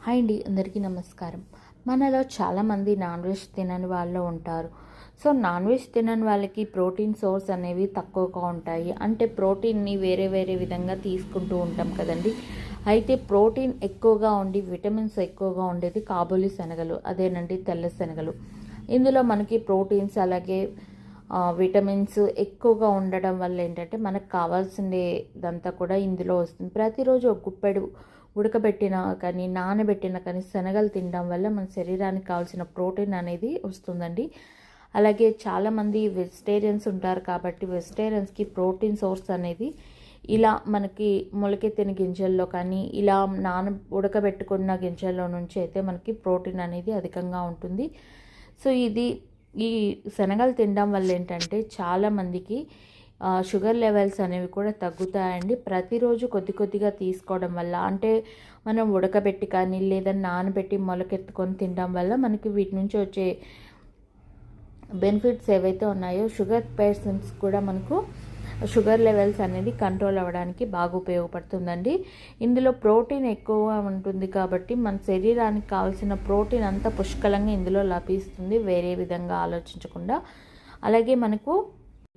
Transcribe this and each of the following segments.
Hi అండి, అందరికీ నమస్కారం. మనలో చాలామంది నాన్ వెజ్ తినని వాళ్ళు ఉంటారు. సో నాన్ వెజ్ తినని వాళ్ళకి ప్రోటీన్ సోర్స్ అనేవి తక్కువగా ఉంటాయి. అంటే ప్రోటీన్ని వేరే వేరే విధంగా తీసుకుంటూ ఉంటాం కదండి. అయితే ప్రోటీన్ ఎక్కువగా ఉండి విటమిన్స్ ఎక్కువగా ఉండేది కాబూలి శనగలు, అదేనండి తెల్ల శనగలు. ఇందులో మనకి ప్రోటీన్స్ అలాగే విటమిన్స్ ఎక్కువగా ఉండడం వల్ల ఏంటంటే మనకు కావాల్సిందేదంతా కూడా ఇందులో వస్తుంది. ప్రతిరోజు ఒక గుప్పెడు ఉడకబెట్టిన కానీ నానబెట్టిన కానీ శనగలు తినడం వల్ల మన శరీరానికి కావాల్సిన ప్రోటీన్ అనేది వస్తుందండి. అలాగే చాలామంది వెజిటేరియన్స్ ఉంటారు కాబట్టి వెజిటేరియన్స్కి ప్రోటీన్ సోర్స్ అనేది ఇలా మనకి మొలకెత్తిన గింజల్లో కానీ ఇలా ఉడకబెట్టుకున్న గింజల్లో నుంచి అయితే మనకి ప్రోటీన్ అనేది అధికంగా ఉంటుంది. సో ఈ శనగలు తినడం వల్ల ఏంటంటే చాలామందికి షుగర్ లెవెల్స్ అనేవి కూడా తగ్గుతాయండి. ప్రతిరోజు కొద్ది కొద్దిగా తీసుకోవడం వల్ల, అంటే మనం ఉడకబెట్టి కానీ లేదా నానబెట్టి మొలకెత్తుకొని తినడం వల్ల మనకి వీటి నుంచి వచ్చే బెనిఫిట్స్ ఏవైతే ఉన్నాయో షుగర్ పేషెంట్స్ కూడా మనకు షుగర్ లెవెల్స్ అనేది కంట్రోల్ అవ్వడానికి బాగా ఉపయోగపడుతుందండి. ఇందులో ప్రోటీన్ ఎక్కువ ఉంటుంది కాబట్టి మన శరీరానికి కావాల్సిన ప్రోటీన్ అంతా పుష్కలంగా ఇందులో లభిస్తుంది, వేరే విధంగా ఆలోచించకుండా. అలాగే మనకు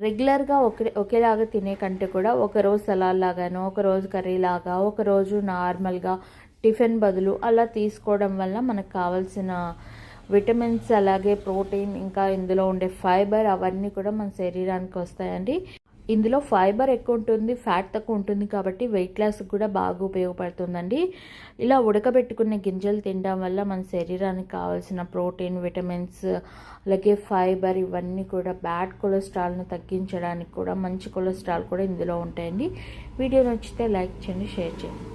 రెగ్యులర్గా ఒకేలాగా తినే కంటే కూడా ఒకరోజు సలాడ్ లాగానో, ఒకరోజు కర్రీ లాగా, ఒకరోజు నార్మల్గా టిఫిన్ బదులు అలా తీసుకోవడం వల్ల మనకు కావాల్సిన విటమిన్స్ అలాగే ప్రోటీన్ ఇంకా ఇందులో ఉండే ఫైబర్ అవన్నీ కూడా మన శరీరానికి వస్తాయండి. ఇందులో ఫైబర్ ఎక్కువ ఉంటుంది, ఫ్యాట్ తక్కువ ఉంటుంది కాబట్టి వెయిట్ లాస్కి కూడా బాగా ఉపయోగపడుతుందండి. ఇలా ఉడకబెట్టుకునే గింజలు తినడం వల్ల మన శరీరానికి కావాల్సిన ప్రోటీన్, విటమిన్స్ అలాగే ఫైబర్ ఇవన్నీ కూడా బ్యాడ్ కొలెస్ట్రాల్ను తగ్గించడానికి కూడా మంచి కొలెస్ట్రాల్ కూడా ఇందులో ఉంటాయండి. వీడియో నచ్చితే లైక్ చేయండి, షేర్ చేయండి.